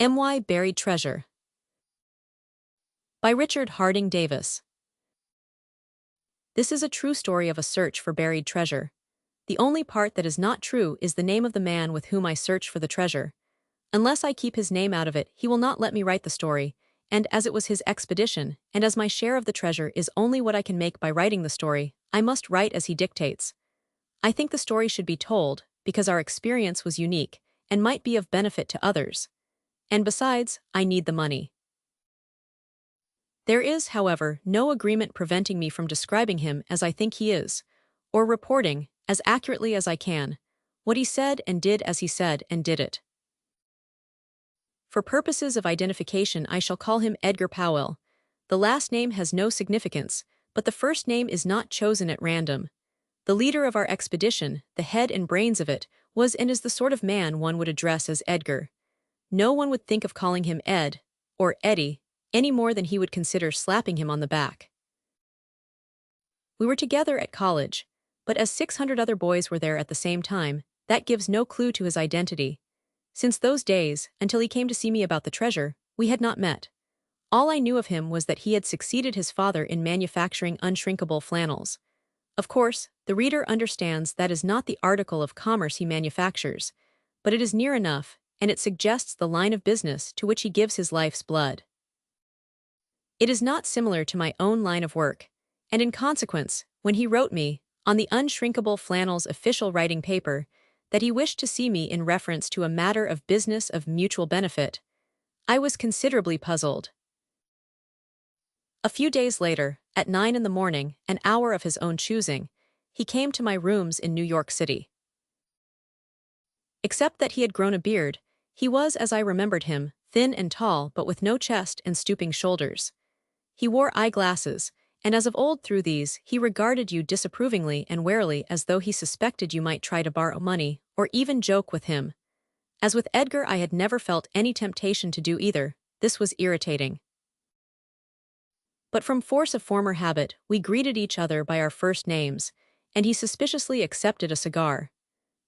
My Buried Treasure by Richard Harding Davis. This is a true story of a search for buried treasure. The only part that is not true is the name of the man with whom I search for the treasure. Unless I keep his name out of it, he will not let me write the story, and as it was his expedition, and as my share of the treasure is only what I can make by writing the story, I must write as he dictates. I think the story should be told, because our experience was unique, and might be of benefit to others. And besides, I need the money. There is, however, no agreement preventing me from describing him as I think he is, or reporting, as accurately as I can, what he said and did as he said and did it. For purposes of identification, I shall call him Edgar Powell. The last name has no significance, but the first name is not chosen at random. The leader of our expedition, the head and brains of it, was and is the sort of man one would address as Edgar. No one would think of calling him Ed, or Eddie, any more than he would consider slapping him on the back. We were together at college, but as 600 other boys were there at the same time, that gives no clue to his identity. Since those days, until he came to see me about the treasure, we had not met. All I knew of him was that he had succeeded his father in manufacturing unshrinkable flannels. Of course, the reader understands that is not the article of commerce he manufactures, but it is near enough, and it suggests the line of business to which he gives his life's blood. It is not similar to my own line of work, and in consequence, when he wrote me, on the unshrinkable flannels official writing paper, that he wished to see me in reference to a matter of business of mutual benefit, I was considerably puzzled. A few days later, at 9 in the morning, an hour of his own choosing, he came to my rooms in New York City. Except that he had grown a beard, he was, as I remembered him, thin and tall but with no chest and stooping shoulders. He wore eyeglasses, and as of old through these, he regarded you disapprovingly and warily as though he suspected you might try to borrow money, or even joke with him. As with Edgar, I had never felt any temptation to do either. This was irritating. But from force of former habit, we greeted each other by our first names, and he suspiciously accepted a cigar.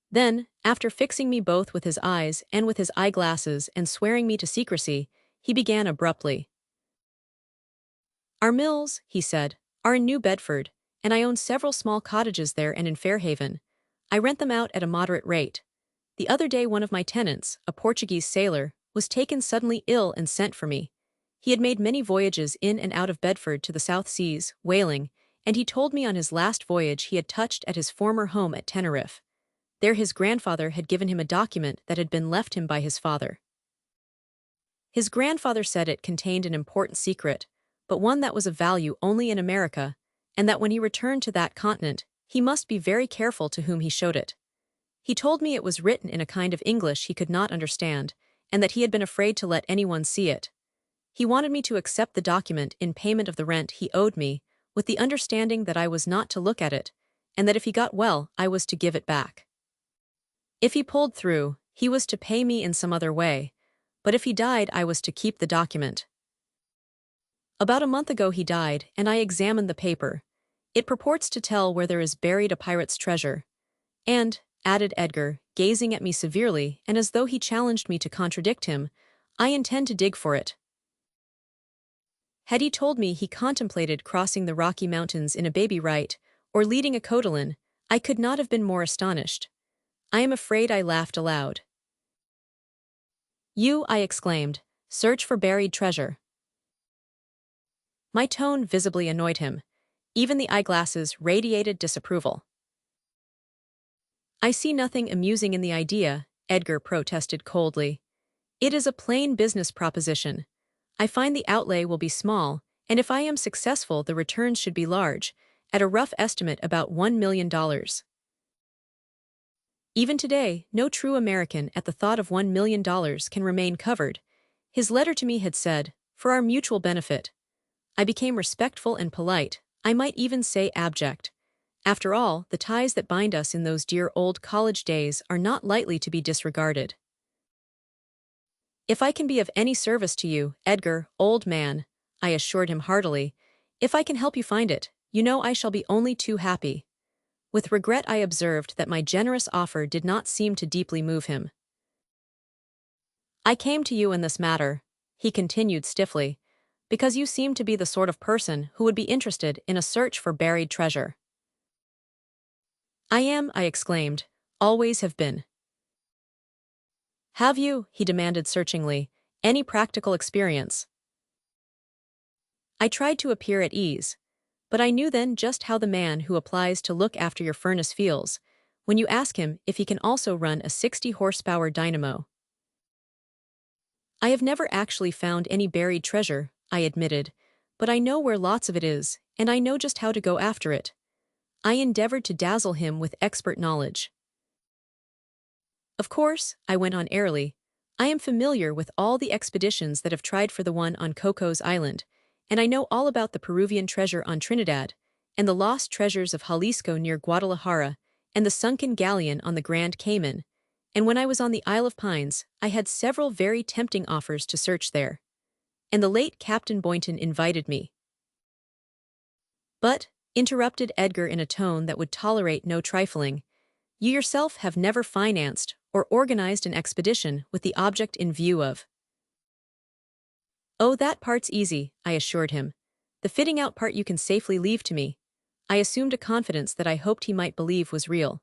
Then, after fixing me both with his eyes and with his eyeglasses and swearing me to secrecy, he began abruptly. "Our mills," he said, "are in New Bedford, and I own several small cottages there and in Fairhaven. I rent them out at a moderate rate. The other day one of my tenants, a Portuguese sailor, was taken suddenly ill and sent for me. He had made many voyages in and out of Bedford to the South Seas, whaling, and he told me on his last voyage he had touched at his former home at Tenerife. There his grandfather had given him a document that had been left him by his father. His grandfather said it contained an important secret, but one that was of value only in America, and that when he returned to that continent, he must be very careful to whom he showed it. He told me it was written in a kind of English he could not understand, and that he had been afraid to let anyone see it. He wanted me to accept the document in payment of the rent he owed me, with the understanding that I was not to look at it, and that if he got well, I was to give it back. If he pulled through, he was to pay me in some other way, but if he died, I was to keep the document. About a month ago he died, and I examined the paper. It purports to tell where there is buried a pirate's treasure. And, added Edgar, gazing at me severely and as though he challenged me to contradict him, I intend to dig for it. Had he told me he contemplated crossing the Rocky Mountains in a baby right, or leading a codalin, I could not have been more astonished. I am afraid I laughed aloud. "You," I exclaimed, "search for buried treasure." My tone visibly annoyed him. Even the eyeglasses radiated disapproval. "I see nothing amusing in the idea," Edgar protested coldly. "It is a plain business proposition. I find the outlay will be small, and if I am successful the returns should be large, at a rough estimate about $1 million. Even today, no true American at the thought of $1 million can remain covered. His letter to me had said, for our mutual benefit. I became respectful and polite, I might even say abject. After all, the ties that bind us in those dear old college days are not lightly to be disregarded. "If I can be of any service to you, Edgar, old man," I assured him heartily, "if I can help you find it, you know I shall be only too happy." With regret I observed that my generous offer did not seem to deeply move him. I came to you in this matter, he continued stiffly, because you seem to be the sort of person who would be interested in a search for buried treasure. I am, I exclaimed, always have been. Have you, he demanded searchingly, any practical experience? I tried to appear at ease, but I knew then just how the man who applies to look after your furnace feels when you ask him if he can also run a 60-horsepower dynamo. I have never actually found any buried treasure, I admitted, but I know where lots of it is, and I know just how to go after it. I endeavored to dazzle him with expert knowledge. Of course, I went on airily, I am familiar with all the expeditions that have tried for the one on Coco's Island, and I know all about the Peruvian treasure on Trinidad, and the lost treasures of Jalisco near Guadalajara, and the sunken galleon on the Grand Cayman, and when I was on the Isle of Pines, I had several very tempting offers to search there. And the late Captain Boynton invited me. But, interrupted Edgar in a tone that would tolerate no trifling, you yourself have never financed or organized an expedition with the object in view of. Oh, that part's easy, I assured him. The fitting out part you can safely leave to me. I assumed a confidence that I hoped he might believe was real.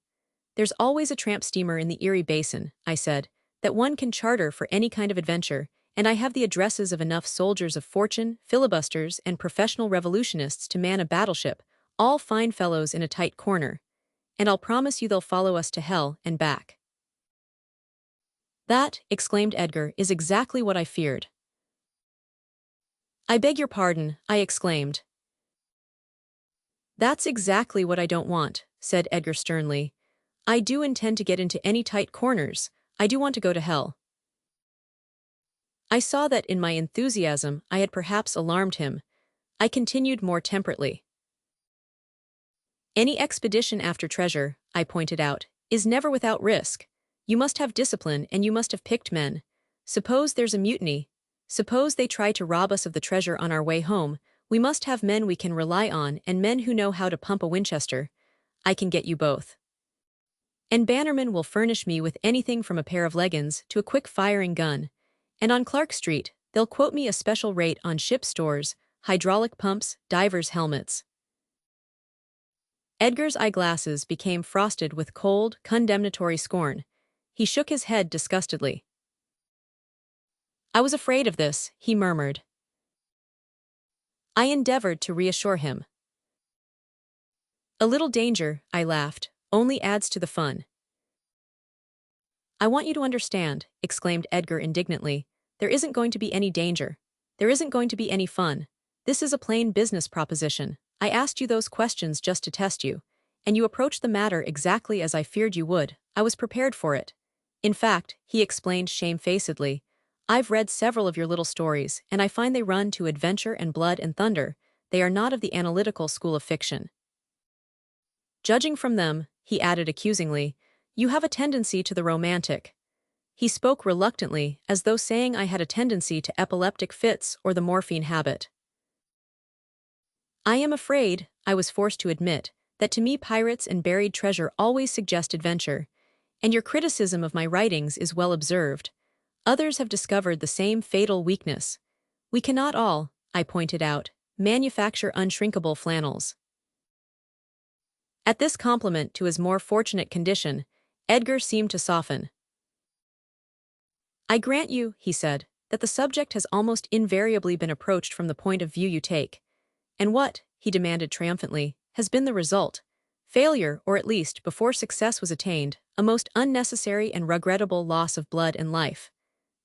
There's always a tramp steamer in the Erie Basin, I said, that one can charter for any kind of adventure, and I have the addresses of enough soldiers of fortune, filibusters, and professional revolutionists to man a battleship, all fine fellows in a tight corner. And I'll promise you they'll follow us to hell and back. That, exclaimed Edgar, is exactly what I feared. I beg your pardon, I exclaimed. That's exactly what I don't want, said Edgar sternly. I do intend to get into any tight corners, I do want to go to hell. I saw that in my enthusiasm I had perhaps alarmed him. I continued more temperately. Any expedition after treasure, I pointed out, is never without risk. You must have discipline and you must have picked men. Suppose there's a mutiny. Suppose they try to rob us of the treasure on our way home. We must have men we can rely on and men who know how to pump a Winchester. I can get you both. And Bannerman will furnish me with anything from a pair of leggings to a quick-firing gun. And on Clark Street, they'll quote me a special rate on ship stores, hydraulic pumps, divers' helmets. Edgar's eyeglasses became frosted with cold, condemnatory scorn. He shook his head disgustedly. I was afraid of this, he murmured. I endeavored to reassure him. A little danger, I laughed, only adds to the fun. I want you to understand, exclaimed Edgar indignantly, there isn't going to be any danger. There isn't going to be any fun. This is a plain business proposition. I asked you those questions just to test you, and you approached the matter exactly as I feared you would. I was prepared for it. In fact, he explained shamefacedly, I've read several of your little stories, and I find they run to adventure and blood and thunder. They are not of the analytical school of fiction. Judging from them, he added accusingly, you have a tendency to the romantic. He spoke reluctantly, as though saying I had a tendency to epileptic fits or the morphine habit. I am afraid, I was forced to admit, that to me pirates and buried treasure always suggest adventure, and your criticism of my writings is well observed. Others have discovered the same fatal weakness. We cannot all, I pointed out, manufacture unshrinkable flannels. At this compliment to his more fortunate condition, Edgar seemed to soften. I grant you, he said, that the subject has almost invariably been approached from the point of view you take. And what, he demanded triumphantly, has been the result? Failure, or at least, before success was attained, a most unnecessary and regrettable loss of blood and life.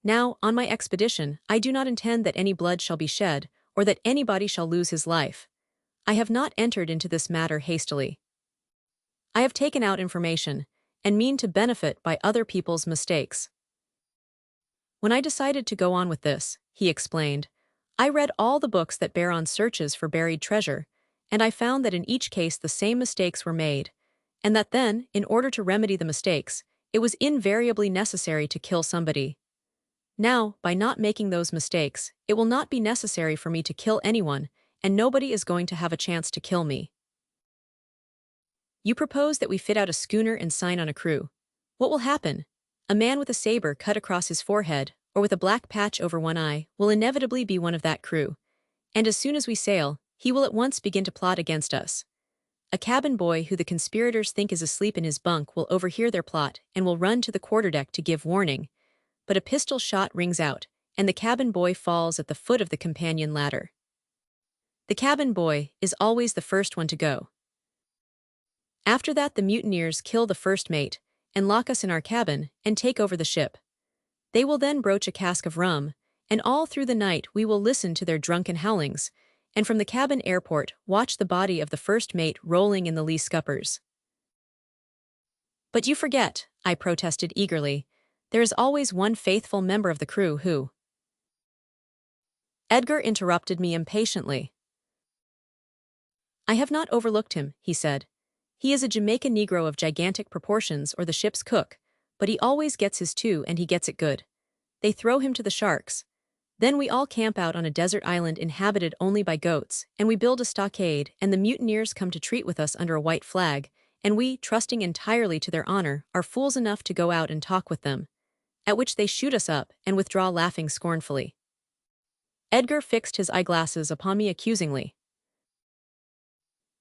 Now, on my expedition, I do not intend that any blood shall be shed, or that anybody shall lose his life. I have not entered into this matter hastily. I have taken out information, and mean to benefit by other people's mistakes. When I decided to go on with this, he explained, I read all the books that bear on searches for buried treasure, and I found that in each case the same mistakes were made, and that then, in order to remedy the mistakes, it was invariably necessary to kill somebody. Now, by not making those mistakes, it will not be necessary for me to kill anyone, and nobody is going to have a chance to kill me. You propose that we fit out a schooner and sign on a crew. What will happen? A man with a saber cut across his forehead, or with a black patch over one eye, will inevitably be one of that crew. And as soon as we sail, he will at once begin to plot against us. A cabin boy who the conspirators think is asleep in his bunk will overhear their plot and will run to the quarterdeck to give warning. But a pistol shot rings out, and the cabin boy falls at the foot of the companion ladder. The cabin boy is always the first one to go. After that, the mutineers kill the first mate, and lock us in our cabin, and take over the ship. They will then broach a cask of rum, and all through the night we will listen to their drunken howlings, and from the cabin airport watch the body of the first mate rolling in the lee scuppers. But you forget, I protested eagerly, there is always one faithful member of the crew who— Edgar interrupted me impatiently. I have not overlooked him, he said. He is a Jamaican Negro of gigantic proportions or the ship's cook, but he always gets his too and he gets it good. They throw him to the sharks. Then we all camp out on a desert island inhabited only by goats, and we build a stockade, and the mutineers come to treat with us under a white flag, and we, trusting entirely to their honor, are fools enough to go out and talk with them. At which they shoot us up and withdraw laughing scornfully. Edgar fixed his eyeglasses upon me accusingly.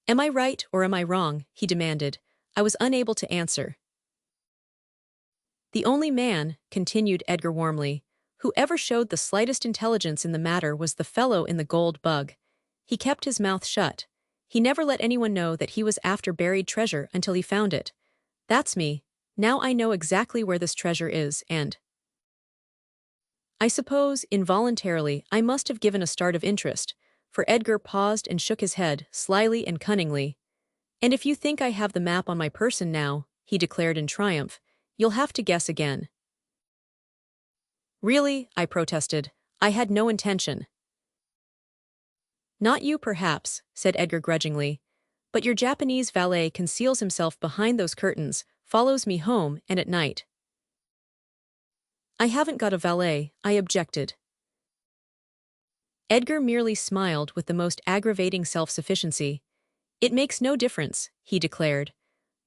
Am I right or am I wrong? He demanded. I was unable to answer. The only man, continued Edgar warmly, who ever showed the slightest intelligence in the matter was the fellow in the gold bug. He kept his mouth shut. He never let anyone know that he was after buried treasure until he found it. That's me. Now I know exactly where this treasure is, and— I suppose, involuntarily, I must have given a start of interest, for Edgar paused and shook his head, slyly and cunningly. And if you think I have the map on my person now, he declared in triumph, you'll have to guess again. Really, I protested, I had no intention. Not you, perhaps, said Edgar grudgingly, but your Japanese valet conceals himself behind those curtains, follows me home, and at night. I haven't got a valet, I objected. Edgar merely smiled with the most aggravating self-sufficiency. It makes no difference, he declared.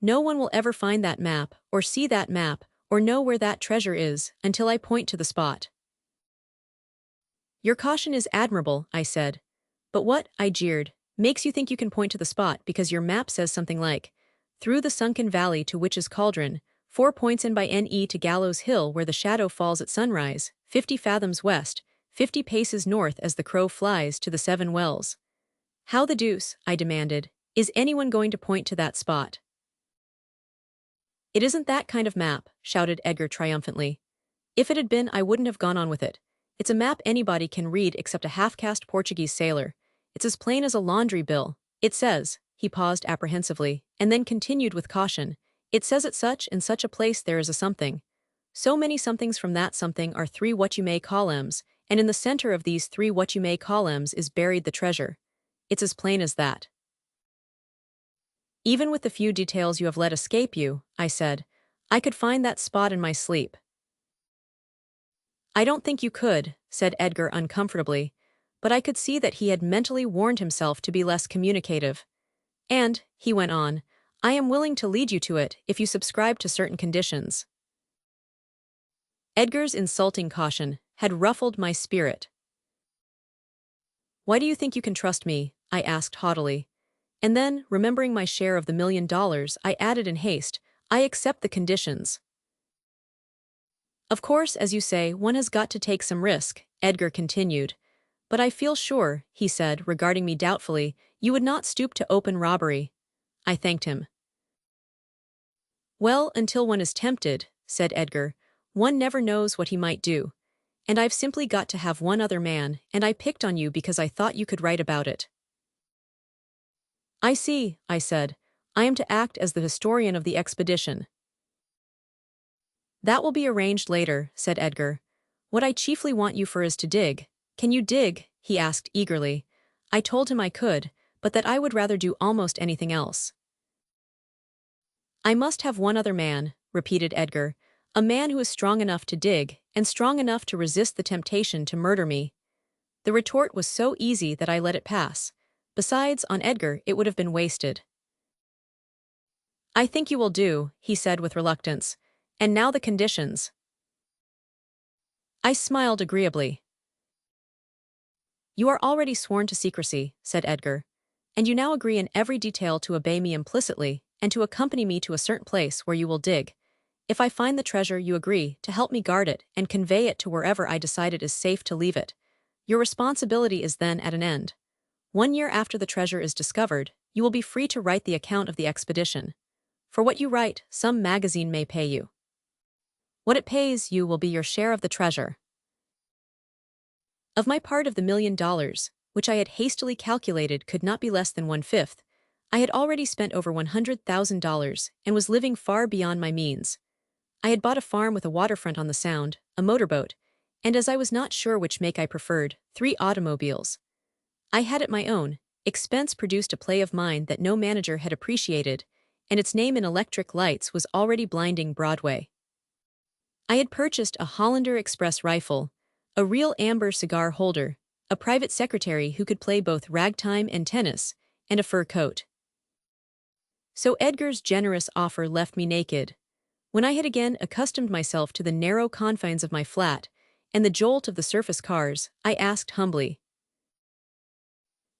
No one will ever find that map, or see that map, or know where that treasure is, until I point to the spot. Your caution is admirable, I said. But what, I jeered, makes you think you can point to the spot because your map says something like, through the sunken valley to Witch's Cauldron, 4 points in by NE to Gallows Hill where the shadow falls at sunrise, 50 fathoms west, 50 paces north as the crow flies to the 7 wells. How the deuce, I demanded, is anyone going to point to that spot? It isn't that kind of map, shouted Edgar triumphantly. If it had been, I wouldn't have gone on with it. It's a map anybody can read except a half-caste Portuguese sailor. It's as plain as a laundry bill. It says, he paused apprehensively, and then continued with caution, it says at such and such a place there is a something. So many somethings from that something are 3 what-you-may-call-ems, and in the center of these 3 what-you-may-call-ems is buried the treasure. It's as plain as that. Even with the few details you have let escape you, I said, I could find that spot in my sleep. I don't think you could, said Edgar uncomfortably, but I could see that he had mentally warned himself to be less communicative. And, he went on, I am willing to lead you to it if you subscribe to certain conditions. Edgar's insulting caution had ruffled my spirit. Why do you think you can trust me? I asked haughtily. And then, remembering my share of the $1 million, I added in haste, I accept the conditions. Of course, as you say, one has got to take some risk, Edgar continued. But I feel sure, he said, regarding me doubtfully, you would not stoop to open robbery. I thanked him. Well, until one is tempted, said Edgar, one never knows what he might do. And I've simply got to have one other man, and I picked on you because I thought you could write about it. I see, I said. I am to act as the historian of the expedition. That will be arranged later, said Edgar. What I chiefly want you for is to dig. Can you dig? He asked eagerly. I told him I could, but that I would rather do almost anything else. I must have one other man, repeated Edgar, a man who is strong enough to dig, and strong enough to resist the temptation to murder me. The retort was so easy that I let it pass. Besides, on Edgar, it would have been wasted. I think you will do, he said with reluctance. And now the conditions. I smiled agreeably. You are already sworn to secrecy, said Edgar, and you now agree in every detail to obey me implicitly and to accompany me to a certain place where you will dig. If I find the treasure, you agree to help me guard it and convey it to wherever I decide it is safe to leave it. Your responsibility is then at an end. 1 year after the treasure is discovered, you will be free to write the account of the expedition. For what you write, some magazine may pay you. What it pays you will be your share of the treasure. Of my part of the $1,000,000, which I had hastily calculated could not be less than 1/5, I had already spent over $100,000 and was living far beyond my means. I had bought a farm with a waterfront on the Sound, a motorboat, and as I was not sure which make I preferred, 3 automobiles. I had it my own. Expense produced a play of mine that no manager had appreciated, and its name in electric lights was already blinding Broadway. I had purchased a Hollander Express rifle, a real amber cigar holder, a private secretary who could play both ragtime and tennis, and a fur coat. So Edgar's generous offer left me naked. When I had again accustomed myself to the narrow confines of my flat and the jolt of the surface cars, I asked humbly,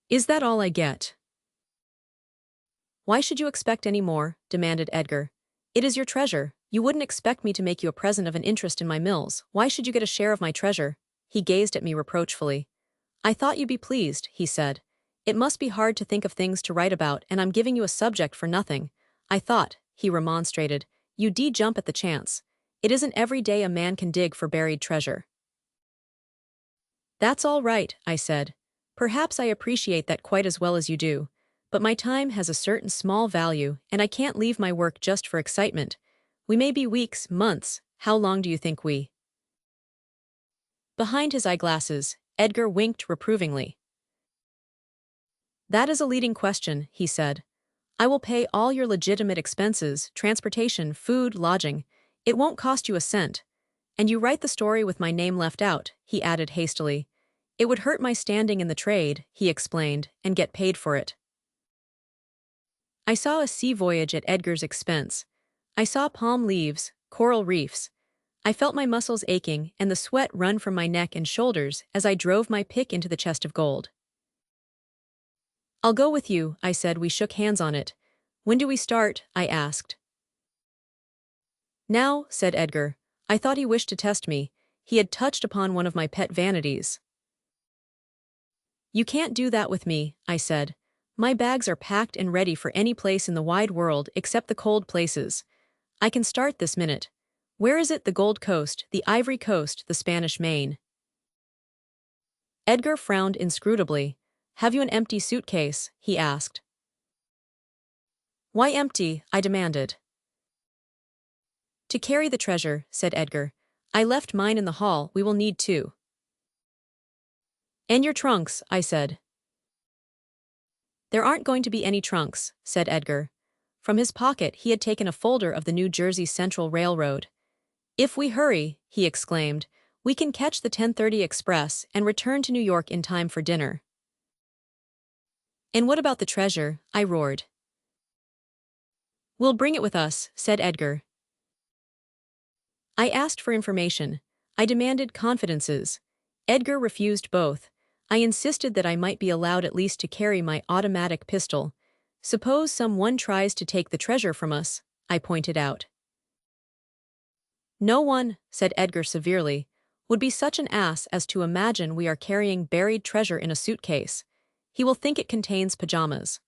"Is that all I get?" "Why should you expect any more?" demanded Edgar. "It is your treasure. You wouldn't expect me to make you a present of an interest in my mills. Why should you get a share of my treasure?" He gazed at me reproachfully. "I thought you'd be pleased," he said. "It must be hard to think of things to write about, and I'm giving you a subject for nothing." "I thought," he remonstrated, "you'd jump at the chance. It isn't every day a man can dig for buried treasure." "That's all right," I said. "Perhaps I appreciate that quite as well as you do, but my time has a certain small value, and I can't leave my work just for excitement. We may be weeks, months. How long do you think we?" Behind his eyeglasses, Edgar winked reprovingly. "That is a leading question," he said. "I will pay all your legitimate expenses, transportation, food, lodging. It won't cost you a cent. And you write the story with my name left out," he added hastily. "It would hurt my standing in the trade," he explained, "and get paid for it." I saw a sea voyage at Edgar's expense. I saw palm leaves, coral reefs. I felt my muscles aching and the sweat run from my neck and shoulders as I drove my pick into the chest of gold. "I'll go with you," I said. We shook hands on it. "When do we start?" I asked. "Now," said Edgar. I thought he wished to test me. He had touched upon one of my pet vanities. "You can't do that with me," I said. "My bags are packed and ready for any place in the wide world except the cold places. I can start this minute. Where is it? The Gold Coast, the Ivory Coast, the Spanish Main?" Edgar frowned inscrutably. "Have you an empty suitcase?" he asked. "Why empty?" I demanded. "To carry the treasure," said Edgar. "I left mine in the hall. We will need 2. "And your trunks," I said. "There aren't going to be any trunks," said Edgar. From his pocket he had taken a folder of the New Jersey Central Railroad. "If we hurry," he exclaimed, "we can catch the 10:30 express and return to New York in time for dinner." "And what about the treasure?" I roared. "We'll bring it with us," said Edgar. I asked for information. I demanded confidences. Edgar refused both. I insisted that I might be allowed at least to carry my automatic pistol. "Suppose someone tries to take the treasure from us," I pointed out. "No one," said Edgar severely, "would be such an ass as to imagine we are carrying buried treasure in a suitcase. He will think it contains pajamas."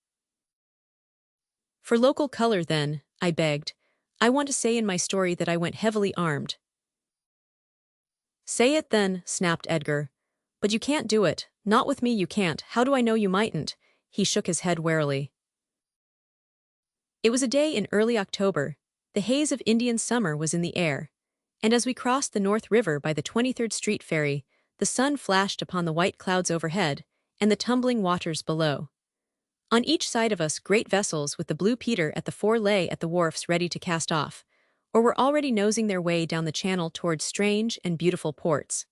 "For local color then," I begged. "I want to say in my story that I went heavily armed." "Say it then," snapped Edgar. "But you can't do it. Not with me you can't. How do I know you mightn't?" He shook his head warily. It was a day in early October. The haze of Indian summer was in the air. And as we crossed the North River by the 23rd Street ferry, the sun flashed upon the white clouds overhead and the tumbling waters below. On each side of us great vessels with the blue peter at the fore lay at the wharfs ready to cast off, or were already nosing their way down the channel towards strange and beautiful ports.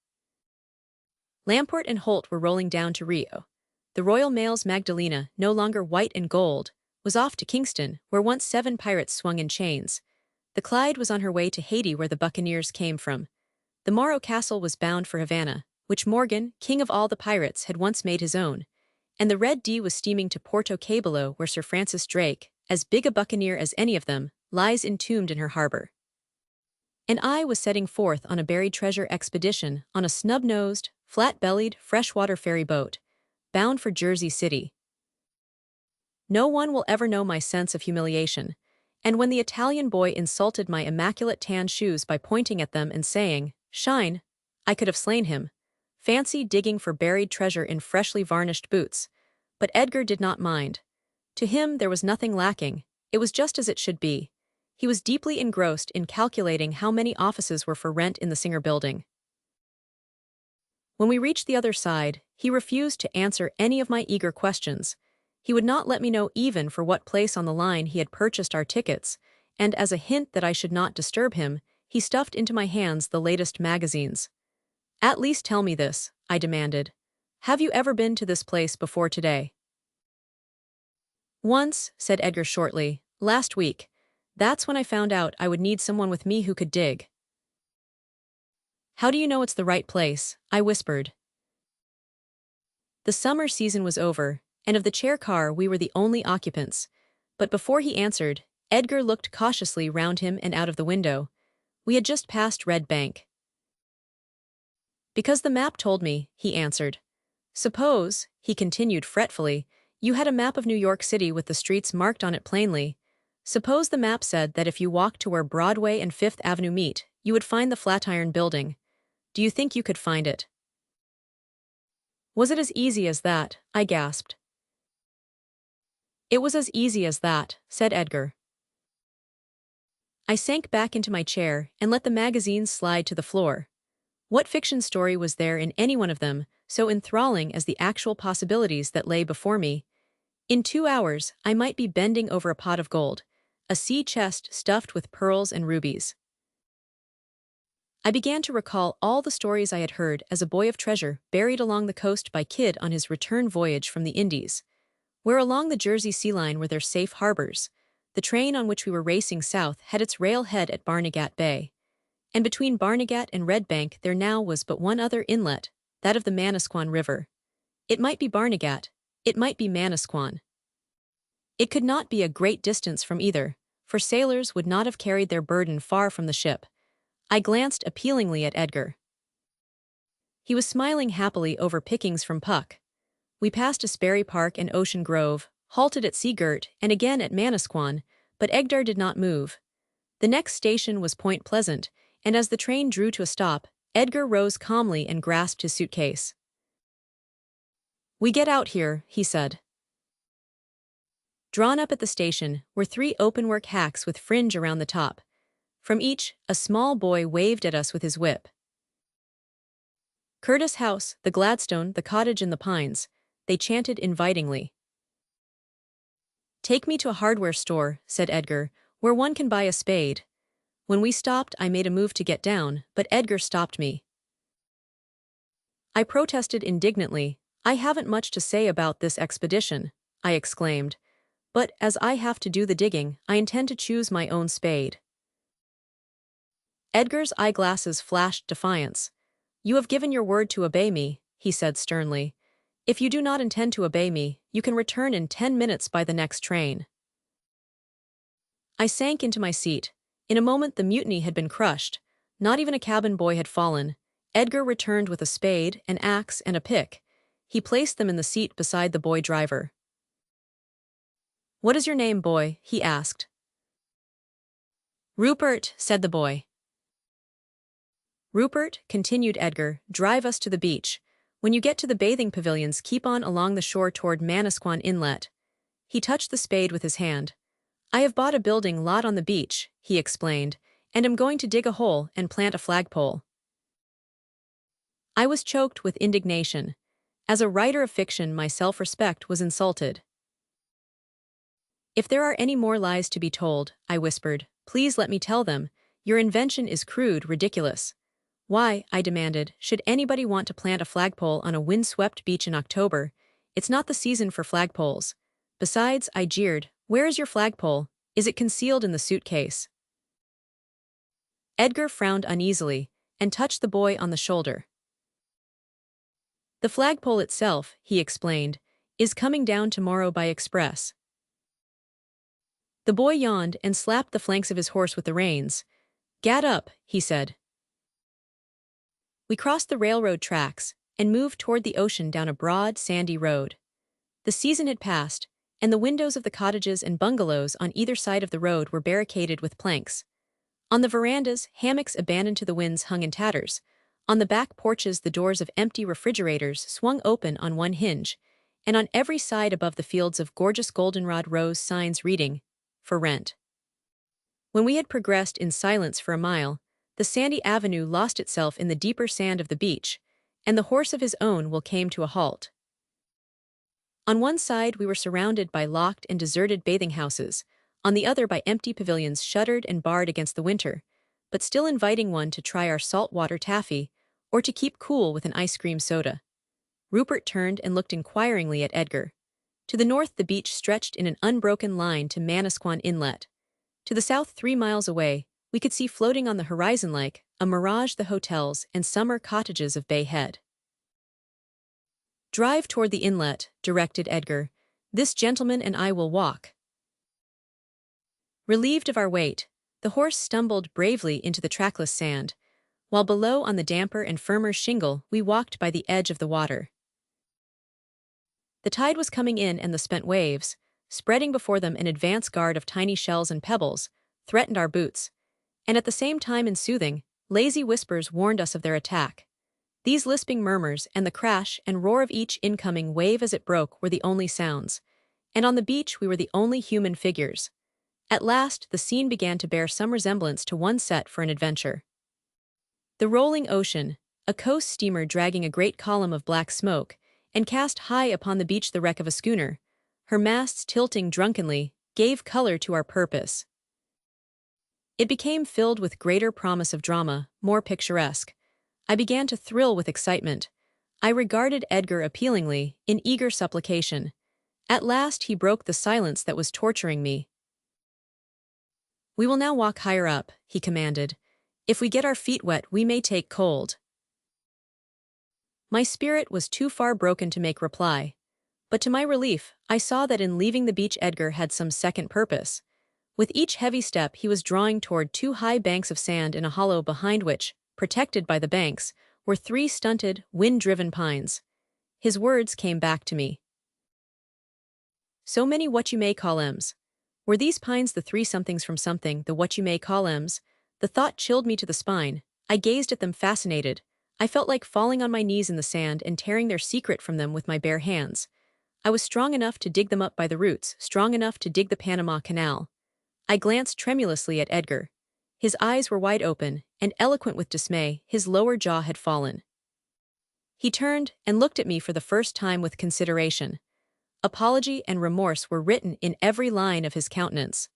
Lamport and Holt were rolling down to Rio. The Royal Mail's Magdalena, no longer white and gold, was off to Kingston, where once 7 pirates swung in chains. The Clyde was on her way to Haiti, where the buccaneers came from. The Morro Castle was bound for Havana, which Morgan, king of all the pirates, had once made his own, and the Red D was steaming to Porto Cabello, where Sir Francis Drake, as big a buccaneer as any of them, lies entombed in her harbor. And I was setting forth on a buried treasure expedition on a snub-nosed, flat-bellied, freshwater ferry boat, bound for Jersey City. No one will ever know my sense of humiliation, and when the Italian boy insulted my immaculate tan shoes by pointing at them and saying, "Shine," I could have slain him. Fancy digging for buried treasure in freshly varnished boots. But Edgar did not mind. To him there was nothing lacking, it was just as it should be. He was deeply engrossed in calculating how many offices were for rent in the Singer building. When we reached the other side, he refused to answer any of my eager questions. He would not let me know even for what place on the line he had purchased our tickets, and as a hint that I should not disturb him, he stuffed into my hands the latest magazines. "At least tell me this," I demanded. "Have you ever been to this place before today?" "Once," said Edgar shortly, "last week. That's when I found out I would need someone with me who could dig." "How do you know it's the right place?" I whispered. The summer season was over, and of the chair car we were the only occupants. But before he answered, Edgar looked cautiously round him and out of the window. We had just passed Red Bank. "Because the map told me," he answered. "Suppose," he continued fretfully, "you had a map of New York City with the streets marked on it plainly. Suppose the map said that if you walked to where Broadway and Fifth Avenue meet, you would find the Flatiron Building. Do you think you could find it?" "Was it as easy as that?" I gasped. "It was as easy as that," said Edgar. I sank back into my chair and let the magazines slide to the floor. What fiction story was there in any one of them so enthralling as the actual possibilities that lay before me? In 2 hours, I might be bending over a pot of gold, a sea chest stuffed with pearls and rubies. I began to recall all the stories I had heard as a boy of treasure buried along the coast by Kidd on his return voyage from the Indies. Where along the Jersey sea line were their safe harbors, the train on which we were racing south had its railhead at Barnegat Bay. And between Barnegat and Red Bank there now was but one other inlet, that of the Manasquan River. It might be Barnegat, it might be Manasquan. It could not be a great distance from either, for sailors would not have carried their burden far from the ship. I glanced appealingly at Edgar. He was smiling happily over pickings from Puck. We passed Asbury Park and Ocean Grove, halted at Seagirt and again at Manasquan, but Edgar did not move. The next station was Point Pleasant, and as the train drew to a stop, Edgar rose calmly and grasped his suitcase. "We get out here," he said. Drawn up at the station were 3 openwork hacks with fringe around the top. From each, a small boy waved at us with his whip. "Curtis House, the Gladstone, the cottage in the pines," they chanted invitingly. "Take me to a hardware store," said Edgar, "where one can buy a spade." When we stopped, I made a move to get down, but Edgar stopped me. I protested indignantly. "I haven't much to say about this expedition," I exclaimed. "But as I have to do the digging, I intend to choose my own spade." Edgar's eyeglasses flashed defiance. "You have given your word to obey me," he said sternly. "If you do not intend to obey me, you can return in 10 minutes by the next train." I sank into my seat. In a moment the mutiny had been crushed. Not even a cabin boy had fallen. Edgar returned with a spade, an axe, and a pick. He placed them in the seat beside the boy driver. "What is your name, boy?" he asked. "Rupert," said the boy. "Rupert," continued Edgar, "drive us to the beach. When you get to the bathing pavilions, keep on along the shore toward Manasquan Inlet." He touched the spade with his hand. "I have bought a building lot on the beach," he explained, "and am going to dig a hole and plant a flagpole." I was choked with indignation. As a writer of fiction, my self-respect was insulted. "If there are any more lies to be told," I whispered, "please let me tell them. Your invention is crude, ridiculous." "Why," I demanded, "should anybody want to plant a flagpole on a windswept beach in October? It's not the season for flagpoles." "Besides," I jeered, "where is your flagpole? Is it concealed in the suitcase?" Edgar frowned uneasily, and touched the boy on the shoulder. "The flagpole itself," he explained, "is coming down tomorrow by express." The boy yawned and slapped the flanks of his horse with the reins. "Gad up," he said. We crossed the railroad tracks and moved toward the ocean down a broad, sandy road. The season had passed, and the windows of the cottages and bungalows on either side of the road were barricaded with planks. On the verandas, hammocks abandoned to the winds hung in tatters. On the back porches, the doors of empty refrigerators swung open on one hinge, and on every side above the fields of gorgeous goldenrod rose signs reading, "For rent." When we had progressed in silence for a mile, the sandy avenue lost itself in the deeper sand of the beach, and the horse of his own will came to a halt. On one side we were surrounded by locked and deserted bathing houses, on the other by empty pavilions shuttered and barred against the winter, but still inviting one to try our saltwater taffy, or to keep cool with an ice cream soda. Rupert turned and looked inquiringly at Edgar. To the north the beach stretched in an unbroken line to Manasquan Inlet. To the south 3 miles away, we could see floating on the horizon like a mirage the hotels and summer cottages of Bay Head. "Drive toward the inlet," directed Edgar. "This gentleman and I will walk." Relieved of our weight, the horse stumbled bravely into the trackless sand, while below on the damper and firmer shingle we walked by the edge of the water. The tide was coming in and the spent waves, spreading before them an advance guard of tiny shells and pebbles, threatened our boots, and at the same time in soothing, lazy whispers warned us of their attack. These lisping murmurs and the crash and roar of each incoming wave as it broke were the only sounds, and on the beach we were the only human figures. At last the scene began to bear some resemblance to one set for an adventure. The rolling ocean, a coast steamer dragging a great column of black smoke, and cast high upon the beach the wreck of a schooner, her masts tilting drunkenly, gave color to our purpose. It became filled with greater promise of drama, more picturesque. I began to thrill with excitement. I regarded Edgar appealingly, in eager supplication. At last he broke the silence that was torturing me. "We will now walk higher up," he commanded. "If we get our feet wet, we may take cold." My spirit was too far broken to make reply, but to my relief, I saw that in leaving the beach Edgar had some second purpose. With each heavy step he was drawing toward 2 high banks of sand in a hollow behind which, protected by the banks, were 3 stunted, wind-driven pines. His words came back to me. "So many what-you-may-call-ems. Were these pines the 3 somethings from something, the what-you-may-call-ems?" The thought chilled me to the spine. I gazed at them fascinated. I felt like falling on my knees in the sand and tearing their secret from them with my bare hands. I was strong enough to dig them up by the roots, strong enough to dig the Panama Canal. I glanced tremulously at Edgar. His eyes were wide open, and eloquent with dismay, his lower jaw had fallen. He turned and looked at me for the first time with consideration. Apology and remorse were written in every line of his countenance.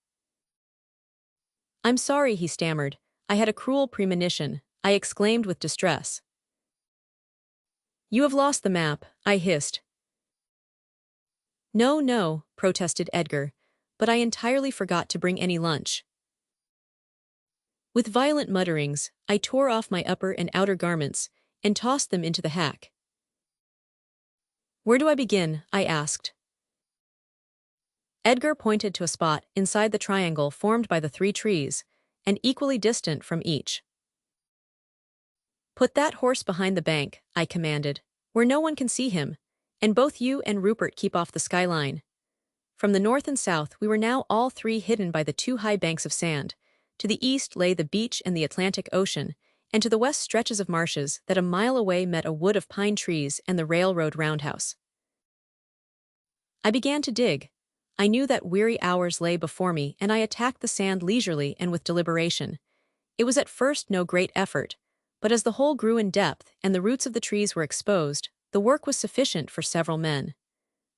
"I'm sorry," he stammered. "I had a cruel premonition," I exclaimed with distress. "You have lost the map," I hissed. "No, no," protested Edgar, "but I entirely forgot to bring any lunch." With violent mutterings, I tore off my upper and outer garments and tossed them into the hack. "Where do I begin?" I asked. Edgar pointed to a spot inside the triangle formed by the 3 trees, and equally distant from each. "Put that horse behind the bank," I commanded, "where no one can see him, and both you and Rupert keep off the skyline." From the north and south we were now all 3 hidden by the 2 high banks of sand. To the east lay the beach and the Atlantic Ocean, and to the west stretches of marshes that a mile away met a wood of pine trees and the railroad roundhouse. I began to dig. I knew that weary hours lay before me, and I attacked the sand leisurely and with deliberation. It was at first no great effort, but as the hole grew in depth and the roots of the trees were exposed, the work was sufficient for several men.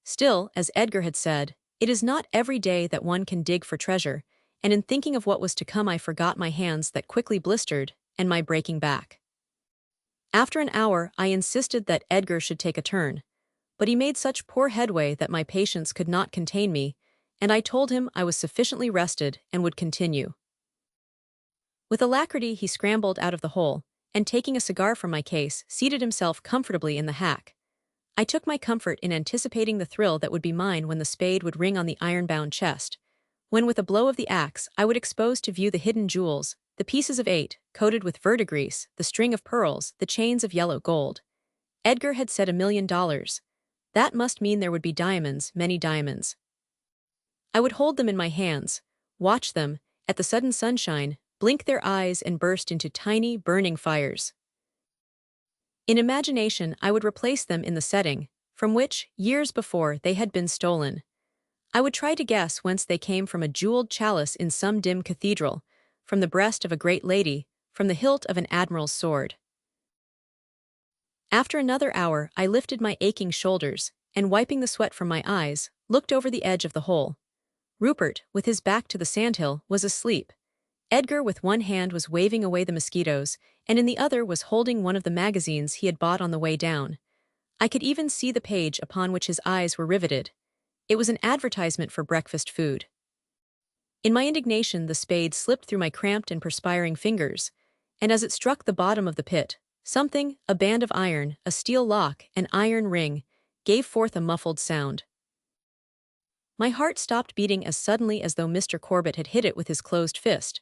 Still, as Edgar had said, it is not every day that one can dig for treasure, and in thinking of what was to come I forgot my hands that quickly blistered and my breaking back. After an hour I insisted that Edgar should take a turn, but he made such poor headway that my patience could not contain me, and I told him I was sufficiently rested and would continue. With alacrity he scrambled out of the hole, and taking a cigar from my case, seated himself comfortably in the hack. I took my comfort in anticipating the thrill that would be mine when the spade would ring on the iron-bound chest, when with a blow of the axe I would expose to view the hidden jewels, the pieces of 8, coated with verdigris, the string of pearls, the chains of yellow gold. Edgar had said $1,000,000. That must mean there would be diamonds, many diamonds. I would hold them in my hands, watch them, at the sudden sunshine, blink their eyes and burst into tiny, burning fires. In imagination, I would replace them in the setting, from which, years before, they had been stolen. I would try to guess whence they came, from a jeweled chalice in some dim cathedral, from the breast of a great lady, from the hilt of an admiral's sword. After another hour, I lifted my aching shoulders, and wiping the sweat from my eyes, looked over the edge of the hole. Rupert, with his back to the sandhill, was asleep. Edgar with one hand was waving away the mosquitoes, and in the other was holding one of the magazines he had bought on the way down. I could even see the page upon which his eyes were riveted. It was an advertisement for breakfast food. In my indignation, the spade slipped through my cramped and perspiring fingers, and as it struck the bottom of the pit, something, a band of iron, a steel lock, an iron ring, gave forth a muffled sound. My heart stopped beating as suddenly as though Mr. Corbett had hit it with his closed fist.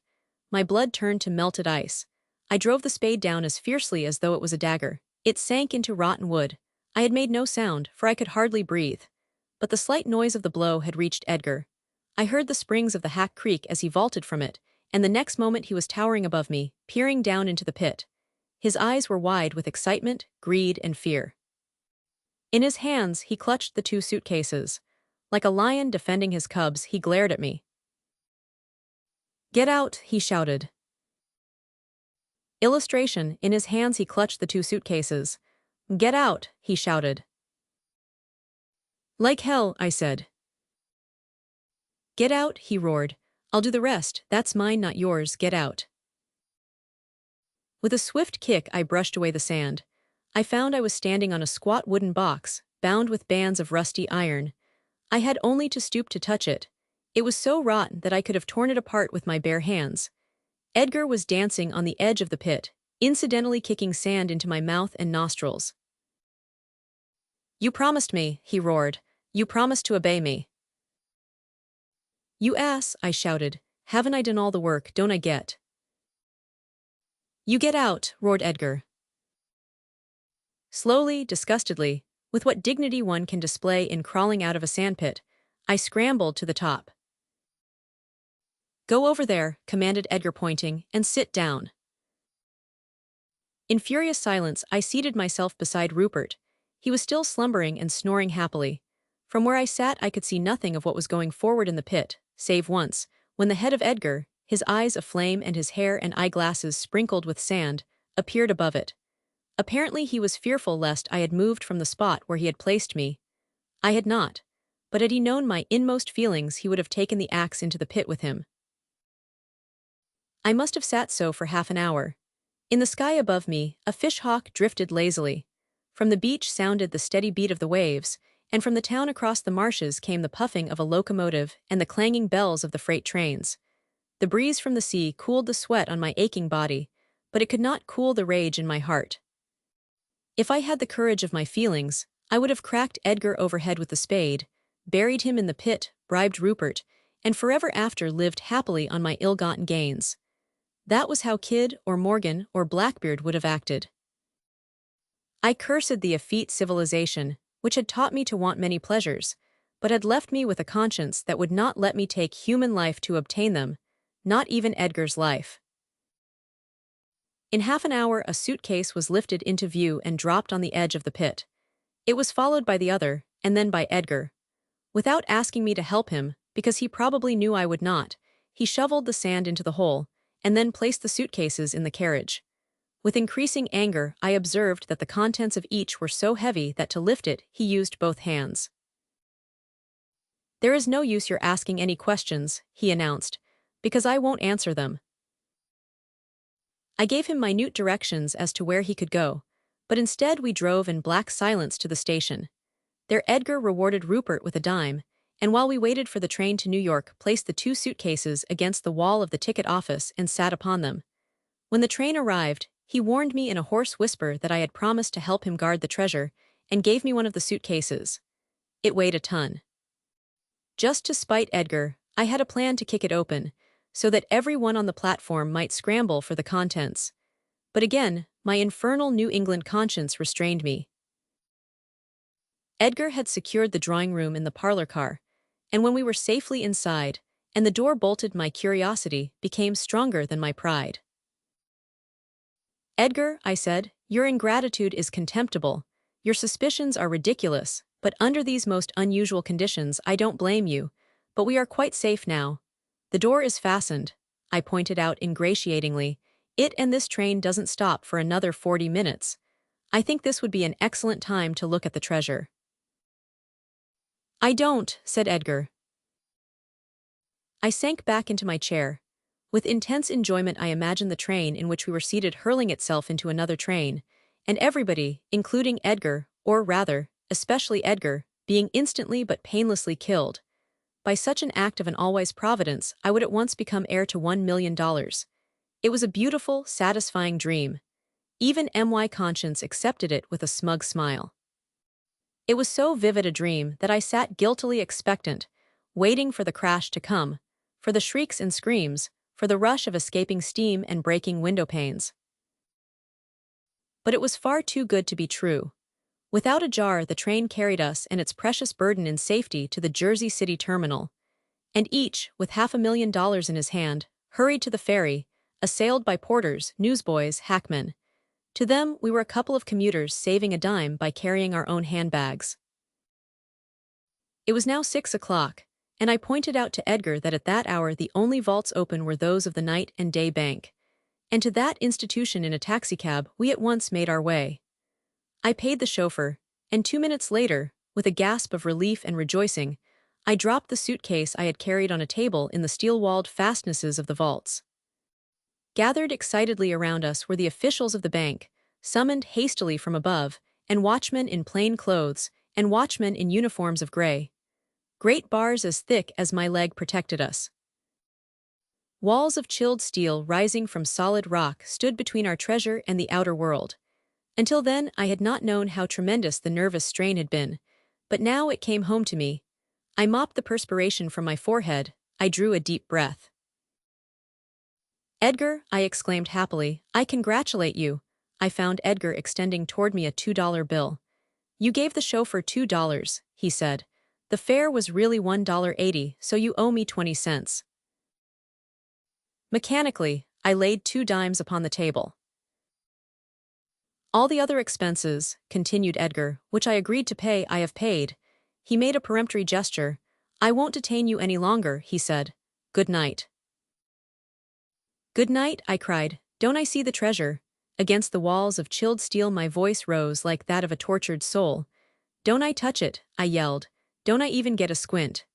My blood turned to melted ice. I drove the spade down as fiercely as though it was a dagger. It sank into rotten wood. I had made no sound, for I could hardly breathe. But the slight noise of the blow had reached Edgar. I heard the springs of the hack creak as he vaulted from it, and the next moment he was towering above me, peering down into the pit. His eyes were wide with excitement, greed, and fear. In his hands, he clutched the 2 suitcases. Like a lion defending his cubs, he glared at me. "Get out," he shouted. Illustration, in his hands he clutched the 2 suitcases. "Get out," he shouted. "Like hell," I said. "Get out," he roared. "I'll do the rest, that's mine, not yours, get out." With a swift kick I brushed away the sand. I found I was standing on a squat wooden box, bound with bands of rusty iron. I had only to stoop to touch it. It was so rotten that I could have torn it apart with my bare hands. Edgar was dancing on the edge of the pit, incidentally kicking sand into my mouth and nostrils. "You promised me," he roared. "You promised to obey me." "You ass," I shouted. "Haven't I done all the work, don't I get?" "You get out," roared Edgar. Slowly, disgustedly, with what dignity one can display in crawling out of a sandpit, I scrambled to the top. "Go over there," commanded Edgar, pointing, "and sit down." In furious silence, I seated myself beside Rupert. He was still slumbering and snoring happily. From where I sat, I could see nothing of what was going forward in the pit, save once, when the head of Edgar, his eyes aflame and his hair and eyeglasses sprinkled with sand, appeared above it. Apparently he was fearful lest I had moved from the spot where he had placed me. I had not, but had he known my inmost feelings, he would have taken the axe into the pit with him. I must have sat so for half an hour. In the sky above me, a fish-hawk drifted lazily. From the beach sounded the steady beat of the waves, and from the town across the marshes came the puffing of a locomotive and the clanging bells of the freight trains. The breeze from the sea cooled the sweat on my aching body, but it could not cool the rage in my heart. If I had the courage of my feelings, I would have cracked Edgar overhead with the spade, buried him in the pit, bribed Rupert, and forever after lived happily on my ill-gotten gains. That was how Kidd or Morgan or Blackbeard would have acted. I cursed the effete civilization, which had taught me to want many pleasures, but had left me with a conscience that would not let me take human life to obtain them, not even Edgar's life. In half an hour a suitcase was lifted into view and dropped on the edge of the pit. It was followed by the other, and then by Edgar. Without asking me to help him, because he probably knew I would not, he shoveled the sand into the hole, and then placed the suitcases in the carriage. With increasing anger, I observed that the contents of each were so heavy that to lift it, he used both hands. "There is no use your asking any questions," he announced, "because I won't answer them." I gave him minute directions as to where he could go, but instead we drove in black silence to the station. There Edgar rewarded Rupert with a dime, and while we waited for the train to New York, placed the 2 suitcases against the wall of the ticket office and sat upon them. When the train arrived, He warned me in a hoarse whisper that I had promised to help him guard the treasure, and gave me one of the suitcases. It weighed a ton. Just to spite Edgar, I had a plan to kick it open, so that everyone on the platform might scramble for the contents. But again, my infernal New England conscience restrained me. Edgar had secured the drawing room in the parlor car, and when we were safely inside, and the door bolted, my curiosity became stronger than my pride. "Edgar," I said, "your ingratitude is contemptible. Your suspicions are ridiculous, but under these most unusual conditions I don't blame you. But we are quite safe now. The door is fastened," I pointed out ingratiatingly. "It and this train doesn't stop for another 40 minutes. I think this would be an excellent time to look at the treasure." "I don't," said Edgar. I sank back into my chair. With intense enjoyment I imagined the train in which we were seated hurling itself into another train, and everybody, including Edgar, or rather, especially Edgar, being instantly but painlessly killed. By such an act of an all-wise providence, I would at once become heir to $1 million. It was a beautiful, satisfying dream. Even my conscience accepted it with a smug smile. It was so vivid a dream that I sat guiltily expectant, waiting for the crash to come, for the shrieks and screams, for the rush of escaping steam and breaking window panes. But it was far too good to be true. Without a jar, the train carried us and its precious burden in safety to the Jersey City terminal, and each, with $500,000 in his hand, hurried to the ferry, assailed by porters, newsboys, hackmen. To them, we were a couple of commuters saving a dime by carrying our own handbags. It was now 6 o'clock, and I pointed out to Edgar that at that hour the only vaults open were those of the night and day bank. And to that institution in a taxicab we at once made our way. I paid the chauffeur, and 2 minutes later, with a gasp of relief and rejoicing, I dropped the suitcase I had carried on a table in the steel-walled fastnesses of the vaults. Gathered excitedly around us were the officials of the bank, summoned hastily from above, and watchmen in plain clothes, and watchmen in uniforms of gray. Great bars as thick as my leg protected us. Walls of chilled steel rising from solid rock stood between our treasure and the outer world. Until then I had not known how tremendous the nervous strain had been, but now it came home to me. I mopped the perspiration from my forehead, I drew a deep breath. "Edgar," I exclaimed happily, "I congratulate you." I found Edgar extending toward me a $2 bill. "You gave the chauffeur $2, he said. "The fare was really $1.80, so you owe me 20 cents. Mechanically, I laid 2 dimes upon the table. "All the other expenses," continued Edgar, "which I agreed to pay, I have paid." He made a peremptory gesture. "I won't detain you any longer," he said. "Good night." "Good night," I cried. "Don't I see the treasure?" Against the walls of chilled steel my voice rose like that of a tortured soul. "Don't I touch it?" I yelled. "Don't I even get a squint?"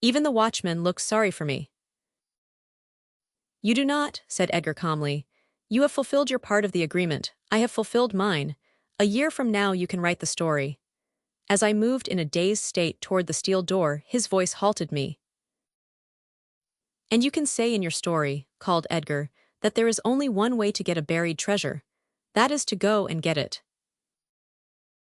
Even the watchman looked sorry for me. "You do not," said Edgar calmly. "You have fulfilled your part of the agreement. I have fulfilled mine. A year from now you can write the story." As I moved in a dazed state toward the steel door, his voice halted me. "And you can say in your story," called Edgar, "that there is only one way to get a buried treasure. That is to go and get it."